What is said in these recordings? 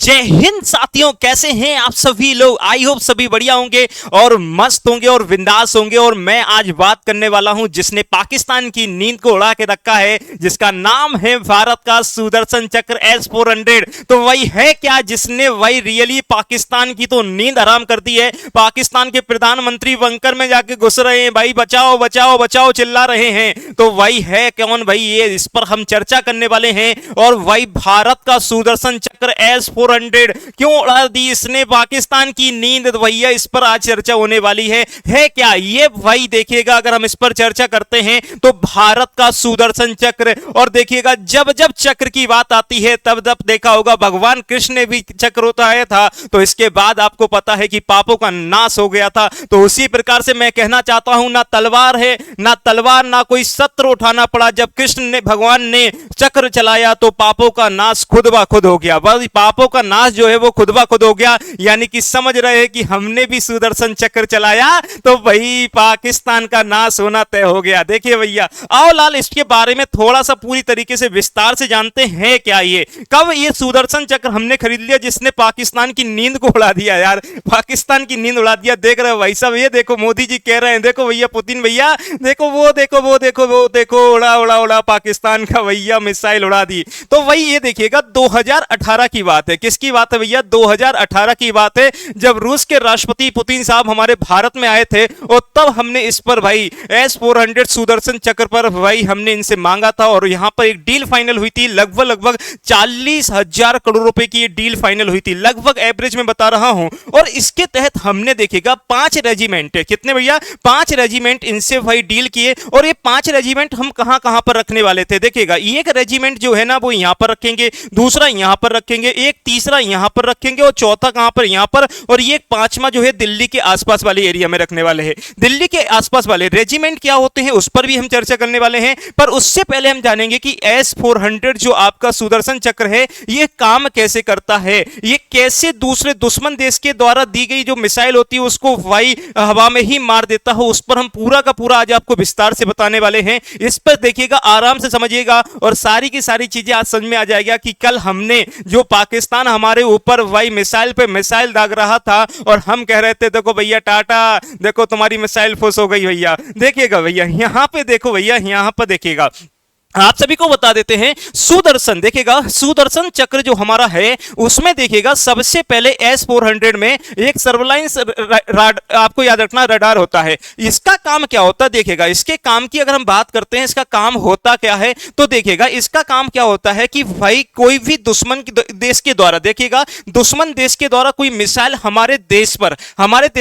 जय हिंद साथियों, कैसे हैं आप सभी लोग। आई होप सभी बढ़िया होंगे और मस्त होंगे और बिंदास होंगे। और मैं आज बात करने वाला हूं जिसने पाकिस्तान की नींद को उड़ा के रखा है, जिसका नाम है भारत का सुदर्शन चक्र S-400। तो वही है क्या जिसने वही रियली पाकिस्तान की तो नींद हराम कर दी है। पाकिस्तान के प्रधानमंत्री बंकर में जाके घुस रहे हैं, भाई बचाओ बचाओ बचाओ चिल्ला रहे हैं। तो वही है कौन भाई, ये इस पर हम चर्चा करने वाले हैं। और वही भारत का सुदर्शन चक्र S-400 क्यों उड़ा दी इसने पाकिस्तान की नींद, भैया इस पर आज चर्चा होने वाली है क्या ये भाई देखिएगा। अगर हम इस पर चर्चा करते हैं तो भारत का सुदर्शन चक्र, और देखिएगा जब जब चक्र की बात आती है तब तब देखा होगा भगवान कृष्ण ने भी चक्र उठाया था, तो इसके बाद आपको पता है कि पापों का नाश हो गया था। तो उसी प्रकार से मैं कहना चाहता हूं, ना तलवार है ना तलवार ना कोई शस्त्र उठाना पड़ा। जब कृष्ण ने भगवान ने चक्र चलाया तो पापों का नाश खुद ब खुद हो गया। बस पापों का नाश जो है वो खुद ब खुद हो गया, यानी कि समझ रहे हैं कि हमने भी सुदर्शन चक्र चलाया तो भाई पाकिस्तान का नाश होना तय हो गया। देखिए भैया, आओ लाल इसके बारे में थोड़ा सा पूरी तरीके से विस्तार से जानते हैं क्या ये कब ये सुदर्शन चक्र हमने खरीद लिया जिसने पाकिस्तान की नींद को उड़ा दिया। यार पाकिस्तान की नींद उड़ा दिया। देख रहे हो भाई साहब, ये देखो मोदी जी कह रहे हैं, देखो भैया पुतिन भैया, देखो वो देखो वो देखो वो देखो, उड़ा उड़ा उड़ा पाकिस्तान का भैया मिसाइल उड़ा दी। तो वही ये देखिएगा 2018 की बात है। किसकी बात है भैया? 2018 की बात है, जब रूस के राष्ट्रपति पुतिन साहब हमारे भारत में आए थे और तब हमने इस पर भाई S-400 सुदर्शन चक्र पर भाई हमने इनसे मांगा था। और यहां पर एक डील फाइनल हुई थी, लगभग 40,000 करोड़ रुपए की ये डील फाइनल हुई थी, लगभग एवरेज में बता रहा हूं। और इसके तहत हमने देखिएगा 5 रेजिमेंट, कितने भैया? 5 रेजिमेंट इनसे भाई डील किए। और ये 5 रेजिमेंट हम कहां कहां पर रखने वाले थे, देखिएगा एक रेजिमेंट जो है ना वो यहां पर रखेंगे, दूसरा यहां पर रखेंगे, एक तीसरा यहां पर रखेंगे और चौथा कहां पर? यहां पर। और ये पांचवा जो है दिल्ली के आसपास वाले एरिया में रखने वाले हैं। दिल्ली के आसपास वाले रेजिमेंट क्या होते हैं उस पर भी हम चर्चा करने वाले हैं। पर उससे पहले हम जानेंगे कि S-400 जो आपका सुदर्शन चक्र है ये काम कैसे करता है, ये कैसे दूसरे दुश्मन देश के द्वारा दी गई जो मिसाइल होती है उसको वाई हवा में ही मार देता है। उस पर हम पूरा का पूरा आज आपको विस्तार से बताने वाले हैं। इस पर देखिएगा, आराम से समझिएगा और सारी की सारी चीजें आज समझ में आ जाएगा कि कल हमने जो पाकिस्तान हमारे ऊपर वाई मिसाइल पे मिसाइल दाग रहा था और हम कह रहे थे देखो भैया टाटा, देखो तुम्हारी मिसाइल फुस हो गई भैया। देखिएगा भैया यहां पे देखो भैया, यहां पर देखिएगा आप सभी को बता देते हैं सुदर्शन, देखिएगा सुदर्शन चक्र जो हमारा है उसमें देखिएगा सबसे पहले S-400 में एक सर्वेलाइंस आपको याद रखना रडार होता है। इसका काम क्या होता है, देखिएगा इसके काम की अगर हम बात करते हैं इसका काम होता क्या है, तो देखिएगा इसका काम क्या होता है कि भाई कोई भी दुश्मन देश के द्वारा, देखिएगा दुश्मन देश के द्वारा कोई मिसाइल हमारे देश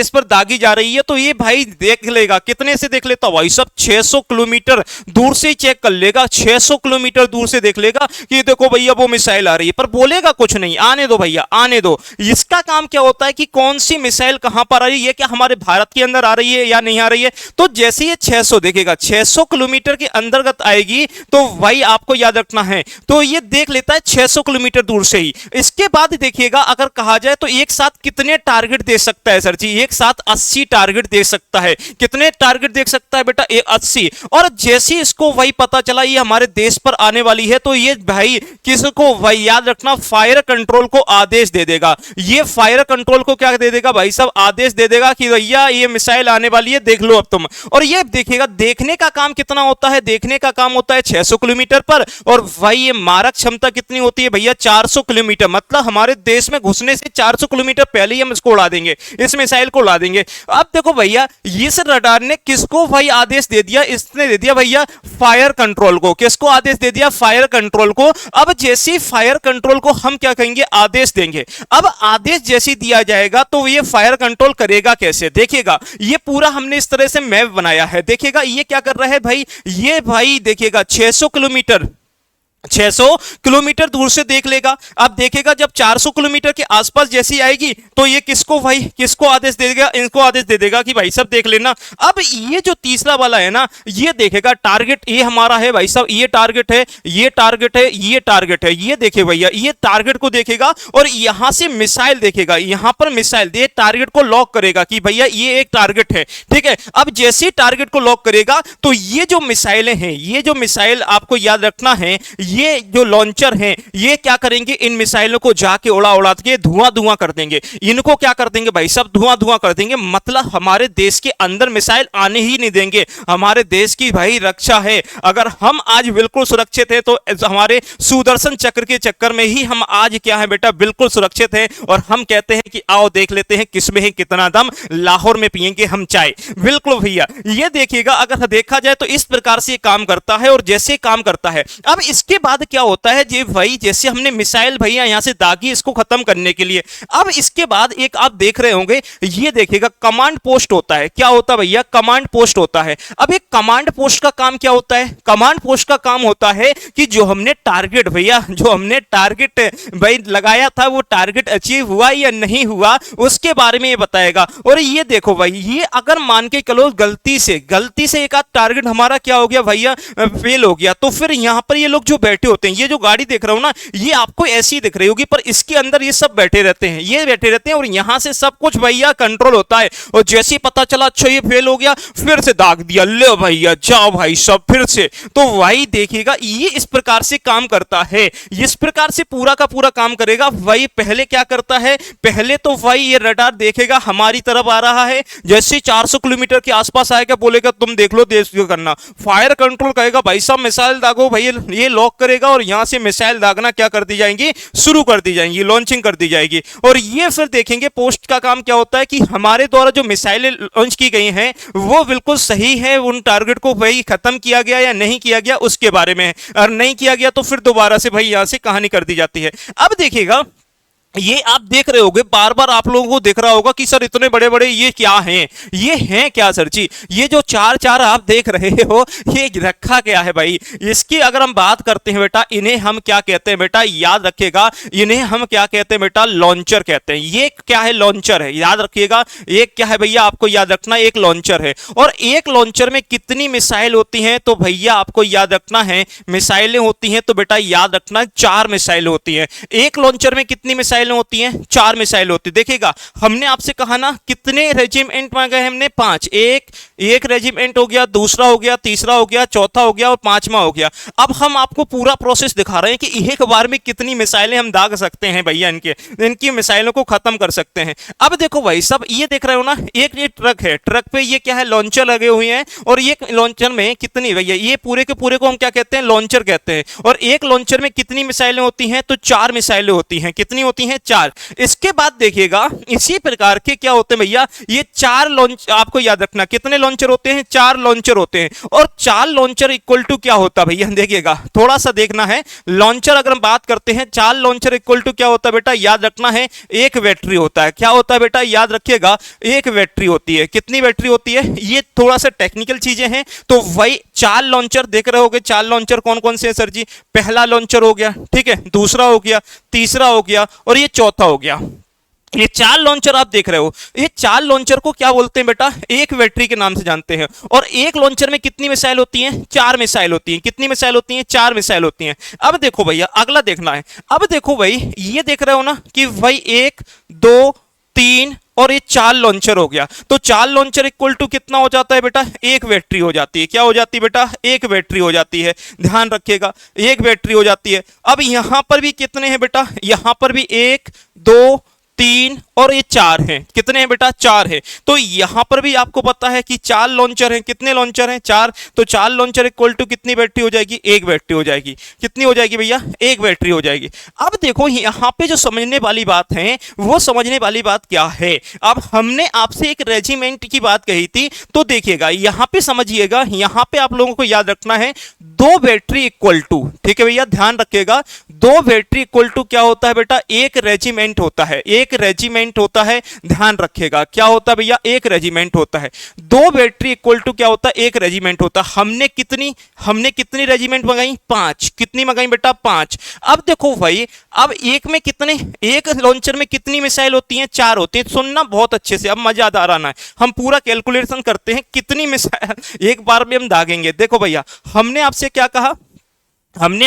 पर दागी जा रही है तो ये भाई देख लेगा, कितने से देख लेता भाई सब 600 किलोमीटर दूर से चेक कर लेगा, 600 किलोमीटर दूर से देख लेगा कि देखो भैया वो मिसाइल आ रही है, पर बोलेगा कुछ नहीं, आने दो भैया आने दो। इसका काम क्या होता है कि कौन सी मिसाइल कहां पर आ रही है, क्या हमारे भारत के अंदर आ रही है या नहीं आ रही है। तो जैसे ये 600 देखिएगा 600 किलोमीटर के अंतर्गत आएगी तो भाई आपको याद रखना है, तो ये देख लेता है 600 किलोमीटर दूर से ही। इसके बाद देखिएगा अगर कहा जाए तो एक साथ कितने टारगेट दे सकता है सर जी, एक साथ 80 टारगेट दे सकता है। कितने टारगेट देख सकता है बेटा? 80। और जैसे इसको वही पता चला ये हमारे देश पर आने वाली है तो ये भाई किसको भाई याद रखना, फायर कंट्रोल को आदेश दे देगा। ये फायर कंट्रोल को क्या दे देगा भाई साहब? आदेश दे देगा कि भैया ये मिसाइल आने वाली है, देख लो अब तुम। और ये देखिएगा देखने का काम कितना होता है, देखने का काम होता है 600 किलोमीटर पर। और भाई ये मारक क्षमता कितनी होती है भैया? 400 किलोमीटर, मतलब हमारे देश में घुसने से 400 किलोमीटर पहले ही हम इसको उड़ा देंगे, इस मिसाइल को उड़ा देंगे। अब देखो भैया इस रडार ने किसको भाई आदेश दे दिया? इसने दे दिया भैया फायर कंट्रोल को। किसको आदेश दे दिया? फायर कंट्रोल को। अब जैसी फायर कंट्रोल को हम क्या कहेंगे? आदेश देंगे। अब आदेश जैसी दिया जाएगा तो ये फायर कंट्रोल करेगा कैसे, देखिएगा ये पूरा हमने इस तरह से मैप बनाया है। देखिएगा ये क्या कर रहा है भाई, ये भाई देखिएगा 600 किलोमीटर दूर से देख लेगा। अब देखेगा जब 400 किलोमीटर के आसपास जैसी आएगी तो ये किसको भाई किसको आदेश दे देगा? इनको आदेश दे देगा कि भाई सब देख लेना। अब ये जो तीसरा वाला है ना, ये देखेगा टारगेट ये हमारा है भाई साहब, ये टारगेट है, ये टारगेट है, ये टारगेट है, ये देखे भैया ये टारगेट को देखेगा और यहां से मिसाइल देखेगा, यहां पर मिसाइल दे टारगेट को लॉक करेगा कि भैया ये एक टारगेट है, ठीक है। अब जैसे टारगेट को लॉक करेगा तो ये जो मिसाइलें हैं, ये जो मिसाइल आपको याद रखना है ये जो लॉन्चर हैं ये क्या करेंगे, इन मिसाइलों को जाके उड़ा उड़ा के धुआं धुआं कर देंगे। इनको क्या कर देंगे भाई, सब धुआं धुआं कर देंगे, मतलब हमारे देश के अंदर मिसाइल आने ही नहीं देंगे। हमारे देश की भाई रक्षा है, अगर हम आज बिल्कुल सुरक्षित है तो हमारे सुदर्शन चक्र के चक्कर में ही हम आज क्या है बेटा, बिल्कुल सुरक्षित है। और हम कहते हैं कि आओ देख लेते हैं किसमें है कितना दम, लाहौर में पियेंगे हम चाय। बिल्कुल भैया, ये देखिएगा अगर देखा जाए तो इस प्रकार से काम करता है और जैसे काम करता है। अब इसके बाद क्या होता है जी भाई, जैसे हमने मिसाइल भैया यहां से दागी इसको खत्म करने के लिए, अब इसके बाद एक आप देख रहे होंगे, ये देखिएगा कमांड पोस्ट होता है। क्या होता है भैया, कमांड पोस्ट होता है। अब एक कमांड पोस्ट का काम क्या होता है, कमांड पोस्ट का काम होता है कि जो हमने टारगेट भैया, जो हमने टारगेट भाई लगाया था वो टारगेट अचीव हुआ या नहीं हुआ उसके बारे में ये बताएगा। और ये देखो भाई, ये अगर मान के चलो गलती से एक आध टारगेट हमारा क्या हो गया भैया, फेल हो गया, तो फिर यहां पर ये लोग जो बैठे होते हैं, ये जो गाड़ी देख रहा हूं ना, ये आपको ऐसी दिख रही होगी पर इसके अंदर ये सब बैठे रहते हैं, ये बैठे रहते हैं और यहां से सब कुछ भैया कंट्रोल होता है। और जैसे ही पता चला अच्छा ये फेल हो गया, फिर से दाग दिया, ले भैया जाओ भाई सब फिर से। तो भाई देखिएगा ये इस प्रकार से काम करता है, इस प्रकार से पूरा का पूरा काम करेगा भाई। पहले क्या करता है, पहले तो भाई ये रडार देखेगा हमारी तरफ आ रहा है, जैसे 400 किलोमीटर के आसपास आएगा बोलेगा तुम देख लो देश को करना, फायर कंट्रोल कहेगा भाई साहब मिसाइल दागो भाई, ये लॉक करेगा और यहां से मिसाइल दागना क्या कर दी जाएंगी, शुरू कर दी जाएंगी, लॉन्चिंग कर दी जाएगी। और ये फिर देखेंगे पोस्ट का काम क्या होता है कि हमारे द्वारा जो मिसाइलें लॉन्च की गई हैं वो बिल्कुल सही है, उन टारगेट को भाई खत्म किया गया या नहीं किया गया उसके बारे में, और नहीं किया गया तो फिर दोबारा से भाई यहां से कहानी कर दी जाती है। अब देखिएगा ये आप देख रहे होगे, बार बार आप लोगों को दिख रहा होगा कि सर इतने बड़े बड़े ये क्या हैं, ये हैं क्या सर जी, ये जो चार चार आप देख रहे हो ये रखा क्या है भाई। इसकी अगर हम बात करते हैं बेटा, इन्हें हम क्या कहते हैं बेटा, याद रखिएगा, इन्हें हम क्या कहते हैं बेटा, लॉन्चर कहते हैं। ये क्या है, लॉन्चर है, याद रखिएगा। एक क्या है भैया, आपको याद रखना, एक लॉन्चर है। और एक लॉन्चर में कितनी मिसाइल होती हैं, तो भैया आपको याद रखना है, मिसाइलें होती हैं तो बेटा याद रखना 4 मिसाइल होती हैं। एक लॉन्चर में कितनी मिसाइल होती हैं, 4 मिसाइल होती है। देखिएगा हमने आपसे कहा ना कितने रेजिमेंट में गए हमने, 5, एक रेजिमेंट हो गया, दूसरा हो गया, तीसरा हो गया, चौथा हो गया और 5वां हो गया। अब हम आपको पूरा प्रोसेस दिखा रहे हैं कि एक बार में कितनी मिसाइलें हम दाग सकते हैं भैया, इनकी मिसाइलों को खत्म कर सकते हैं। अब देखो भाई सब ये देख रहे हो ना, एक ये ट्रक है, ट्रक पे ये क्या है, लॉन्चर लगे हुए हैं। और ये लॉन्चर में कितनी भैया, ये पूरे के पूरे को हम क्या कहते हैं, लॉन्चर कहते हैं। और एक लॉन्चर में कितनी मिसाइलें होती हैं, तो 4 मिसाइलें होती हैं। कितनी होती हैं, 4। इसके बाद देखिएगा इसी प्रकार के क्या होते हैं भैया, ये 4 लॉन्च, आपको याद रखना कितने लॉन्चर होते हैं, 4 लॉन्चर होते हैं। और 4 लॉन्चर इक्वल टू क्या होता है भैया, देखिएगा थोड़ा सा देखना है। लॉन्चर अगर हम बात करते हैं, 4 लॉन्चर इक्वल टू क्या होता है बेटा, याद रखना है, एक बैटरी होता है। क्या होता है बेटा, याद रखिएगा, एक बैटरी होती है। कितनी बैटरी होती है, ये थोड़ा सा टेक्निकल चीजें हैं। तो वही 4 लॉन्चर देख रहे होगे, 4 लॉन्चर कौन कौन से हैं सर जी, पहला लॉन्चर हो गया, ठीक है, दूसरा हो गया, तीसरा हो गया और ये चौथा हो गया। ये 4 लॉन्चर आप देख रहे हो, ये 4 लॉन्चर को क्या बोलते हैं बेटा, एक बैटरी के नाम से जानते हैं। और एक लॉन्चर में कितनी मिसाइल होती हैं, 4 मिसाइल होती हैं। कितनी मिसाइल होती हैं, 4 मिसाइल होती हैं। अब देखो भैया अगला देखना है। अब देखो भाई ये देख रहे हो ना कि भाई 1 2 3 और ये 4 लॉन्चर हो गया। तो 4 लॉन्चर इक्वल टू कितना हो जाता है बेटा, एक बैटरी हो जाती है। क्या हो जाती है बेटा, एक बैटरी हो जाती है, ध्यान रखिएगा, एक बैटरी हो जाती है। अब यहां पर भी कितने हैं बेटा, यहां पर भी 1 2 3 और ये 4 हैं। कितने हैं बेटा, 4 है। तो यहां पर भी आपको पता है कि 4 लॉन्चर हैं। कितने लॉन्चर हैं, 4। तो 4 लॉन्चर इक्वल टू कितनी बैटरी हो जाएगी, एक बैटरी हो जाएगी। कितनी हो जाएगी भैया, एक बैटरी हो जाएगी। अब देखो यहां पे जो समझने वाली बात है, वो समझने वाली बात क्या है। अब हमने आपसे एक रेजिमेंट की बात कही थी, तो देखिएगा यहां पे समझिएगा, यहां पे आप लोगों को याद रखना है 2 बैटरी इक्वल टू, ठीक है भैया, ध्यान रखिएगा, 2 बैटरी इक्वल टू क्या होता है बेटा, एक रेजिमेंट होता है। एक रेजिमेंट होता है, ध्यान रखिएगा, क्या होता है भैया, एक रेजिमेंट होता है। 2 बैटरी इक्वल टू क्या होता है, एक रेजिमेंट होता है। हमने कितनी रेजिमेंट मंगाई, 5। कितनी मंगाई बेटा, 5। अब देखो भाई, अब एक में कितने, एक लॉन्चर में कितनी मिसाइल होती हैं, 4 होती हैं। सुनना बहुत अच्छे से, अब मजा आ रहा है, हम पूरा कैलकुलेशन करते हैं कितनी मिसाइल एक बार में हम दागेंगे। देखो भैया हमने आपसे क्या कहा, हमने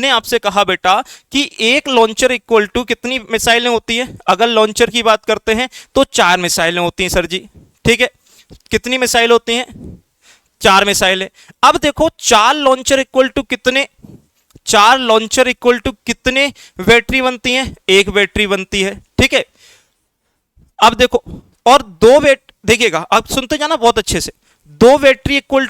आपसे कहा बेटा कि एक लॉन्चर इक्वल टू कितनी मिसाइलें होती हैं। अगर लॉन्चर की बात करते हैं तो 4 मिसाइलें होती हैं सर जी, ठीक है। कितनी मिसाइल होती हैं, 4 मिसाइलें। अब देखो 4 लॉन्चर इक्वल टू कितने, 4 लॉन्चर इक्वल टू कितने बैटरी बनती हैं? 1 बैटरी बनती है, ठीक है। अब देखो, और 2 देखिएगा, अब सुनते जाना बहुत अच्छे से। 2 बैटरी इक्वल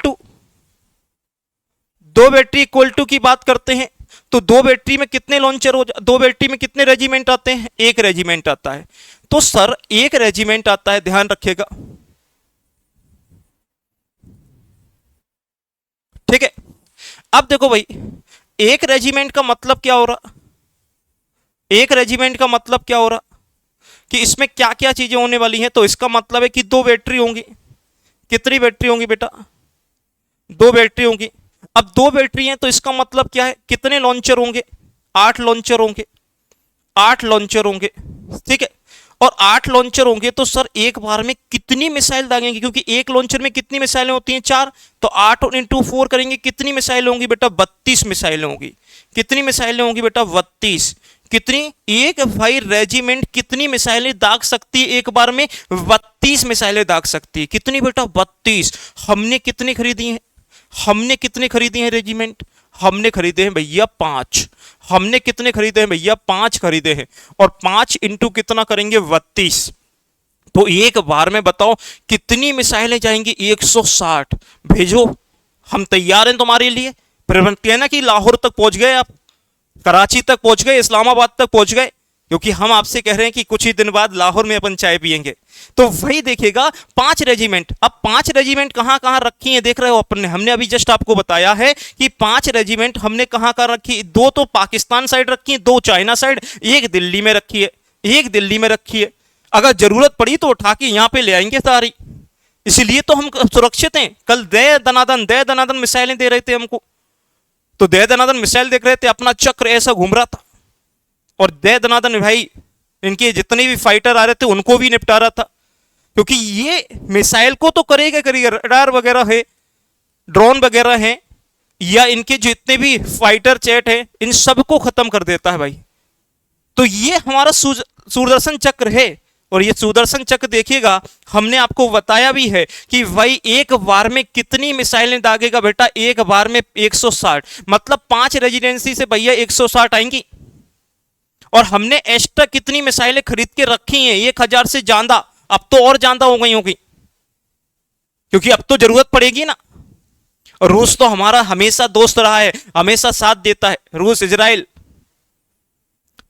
टू की बात करते हैं तो 2 बैटरी में कितने लॉन्चर 2 बैटरी में कितने रेजिमेंट आते हैं? 1 रेजिमेंट आता है। तो सर 1 रेजिमेंट आता है, ध्यान रखिएगा, ठीक है। अब देखो भाई, 1 रेजिमेंट का मतलब क्या हो रहा? 1 रेजिमेंट का मतलब क्या हो रहा कि इसमें क्या क्या चीजें होने वाली हैं? तो इसका मतलब है कि 2 बैटरी होंगी। कितनी बैटरी होंगी बेटा? 2 बैटरी होंगी। अब 2 बैटरी हैं तो इसका मतलब क्या है? कितने लॉन्चर होंगे? 8 लॉन्चर होंगे। 8 लॉन्चर होंगे, ठीक है। और 8 लॉन्चर होंगे तो सर एक बार में कितनी मिसाइल दागेंगे? क्योंकि एक लॉन्चर में कितनी मिसाइलें होती हैं? 4। तो 8 इंटू 4 करेंगे, कितनी मिसाइलें होंगी बेटा? 32 मिसाइलें होंगी। कितनी मिसाइलें होंगी बेटा? 32। कितनी? एक भाई रेजिमेंट कितनी मिसाइलें दाग सकती है एक बार में? 32 मिसाइलें दाग सकती है। कितनी बेटा? 32। हमने कितनी खरीदी हैं? हमने कितने खरीदे हैं रेजिमेंट? हमने खरीदे हैं भैया 5। हमने कितने खरीदे हैं भैया? 5 खरीदे हैं। और 5 इंटू कितना करेंगे? 32। तो एक बार में बताओ कितनी मिसाइलें जाएंगी? 160। भेजो, हम तैयार हैं तुम्हारे लिए। फिर ना कि लाहौर तक पहुंच गए आप, कराची तक पहुंच गए, इस्लामाबाद तक पहुंच गए, क्योंकि हम आपसे कह रहे हैं कि कुछ ही दिन बाद लाहौर में अपन चाय पियेंगे। तो वही देखिएगा 5 रेजिमेंट। अब 5 रेजिमेंट कहां कहां रखी हैं देख रहे हो अपन ने? हमने अभी जस्ट आपको बताया है कि 5 रेजिमेंट हमने कहां कहां रखी। 2 तो पाकिस्तान साइड रखी है, 2 चाइना साइड, 1 दिल्ली में रखी है। 1 दिल्ली में रखी है। अगर जरूरत पड़ी तो उठा के यहां पे ले आएंगे सारी। इसीलिए तो हम सुरक्षित हैं। कल दे दनादन मिसाइलें दे रहे थे हमको, तो दे दनादन मिसाइल देख रहे थे, अपना चक्र ऐसा घूम रहा था, और दे दनादन भाई इनके जितने भी फाइटर आ रहे थे उनको भी निपटा रहा था। क्योंकि ये मिसाइल को तो करेगा, रडार वगैरह है, ड्रोन वगैरह है, या इनके जितने भी फाइटर जेट है, इन सबको खत्म कर देता है भाई। तो ये हमारा सुदर्शन चक्र है। और ये सुदर्शन चक्र देखिएगा, हमने आपको बताया भी है कि भाई एक बार में कितनी मिसाइलें दागेगा बेटा? एक बार में 160। मतलब 5 रेजिडेंसी से भैया 160 आएंगी। और हमने एक्स्ट्रा कितनी मिसाइलें खरीद के रखी हैं? 1000 से ज्यादा। अब तो और ज्यादा हो गई होगी, क्योंकि अब तो जरूरत पड़ेगी ना। और रूस तो हमारा हमेशा दोस्त रहा है, हमेशा साथ देता है, रूस, इजराइल।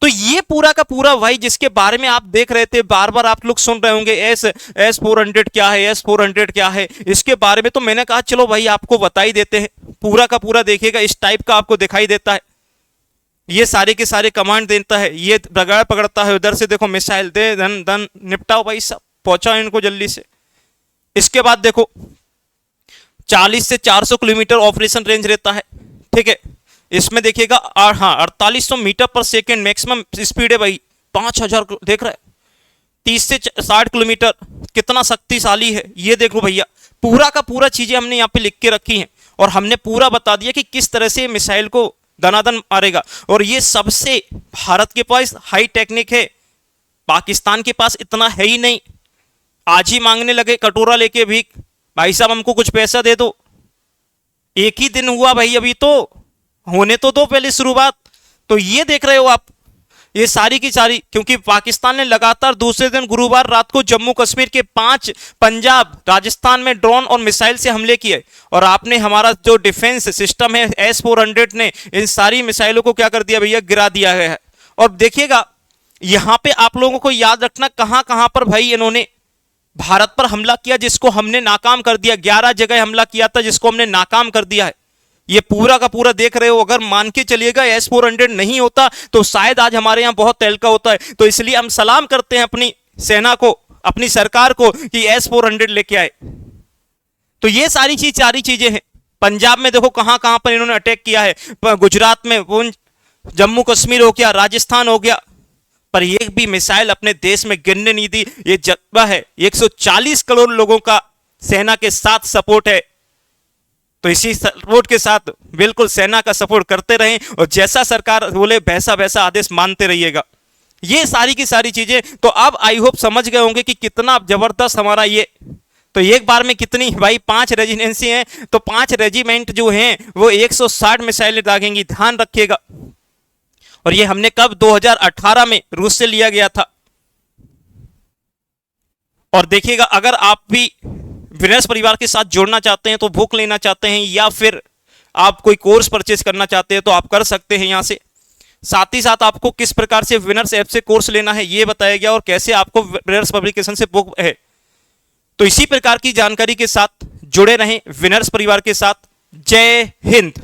तो ये पूरा का पूरा भाई जिसके बारे में आप देख रहे थे, बार बार आप लोग सुन रहे होंगे S-400 क्या है, S-400 क्या है, इसके बारे में तो मैंने कहा चलो भाई आपको बता ही देते हैं। पूरा का पूरा देखिएगा, इस टाइप का आपको दिखाई देता है। ये सारे के सारे कमांड देता है, ये रगड़ पकड़ता है, उधर से देखो मिसाइल दे, धन धन निपटाओ भाई, सब पहुंचाओ इनको जल्दी से। इसके बाद देखो 40 से 400 किलोमीटर ऑपरेशन रेंज रहता है, ठीक है। इसमें देखिएगा हाँ 4800 मीटर पर सेकेंड मैक्सिमम स्पीड है भाई। 5000 देख रहे हैं। 30 से 60 किलोमीटर, कितना शक्तिशाली है ये देखो भैया। पूरा का पूरा चीजें हमने यहाँ पे लिख के रखी हैं, और हमने पूरा बता दिया कि किस तरह से मिसाइल को दनादन मारेगा। और ये सबसे भारत के पास हाई टेक्निक है, पाकिस्तान के पास इतना है ही नहीं। आज ही मांगने लगे कटोरा लेके भीख, भाई साहब हमको कुछ पैसा दे दो। एक ही दिन हुआ भाई, अभी तो होने तो दो पहले शुरुआत। तो ये देख रहे हो आप, ये सारी की सारी, क्योंकि पाकिस्तान ने लगातार दूसरे दिन गुरुवार रात को जम्मू कश्मीर के 5, पंजाब, राजस्थान में ड्रोन और मिसाइल से हमले किए। और आपने हमारा जो डिफेंस सिस्टम है S-400 ने इन सारी मिसाइलों को क्या कर दिया भैया? गिरा दिया है। और देखिएगा यहां पे आप लोगों को याद रखना कहां कहां पर भाई इन्होंने भारत पर हमला किया, जिसको हमने नाकाम कर दिया। 11 जगह हमला किया था, जिसको हमने नाकाम कर दिया है। ये पूरा का पूरा देख रहे हो। अगर मान के चलिएगा S-400 नहीं होता तो शायद आज हमारे यहां बहुत तहलका होता है। तो इसलिए हम सलाम करते हैं अपनी सेना को, अपनी सरकार को, कि S-400 लेके आए। तो ये सारी चीजें हैं। पंजाब में देखो कहां कहां पर इन्होंने अटैक किया है, गुजरात में, जम्मू कश्मीर हो गया, राजस्थान हो गया, पर एक भी मिसाइल अपने देश में गिरने नहीं दी। ये जज्बा है, 140 करोड़ लोगों का सेना के साथ सपोर्ट है। तो इसी सपोर्ट के साथ बिल्कुल सेना का सपोर्ट करते रहें, और जैसा सरकार बोले वैसा वैसा आदेश मानते रहिएगा। ये सारी की सारी चीजें तो अब आई होप समझ गए होंगे कि कितना जबरदस्त हमारा ये तो एक बार में कितनी भाई 5 रेजिडेंसी हैं, तो 5 रेजिमेंट जो हैं वो 160 मिसाइलें दागेंगी, ध्यान रखिएगा। और ये हमने कब 2018 में रूस से लिया गया था। और देखिएगा अगर आप भी विनर्स परिवार के साथ जुड़ना चाहते हैं, तो बुक लेना चाहते हैं या फिर आप कोई कोर्स परचेज करना चाहते हैं तो आप कर सकते हैं यहां से। साथ ही साथ आपको किस प्रकार से विनर्स ऐप से कोर्स लेना है ये बताया गया, और कैसे आपको विनर्स पब्लिकेशन से बुक है। तो इसी प्रकार की जानकारी के साथ जुड़े रहें विनर्स परिवार के साथ। जय हिंद।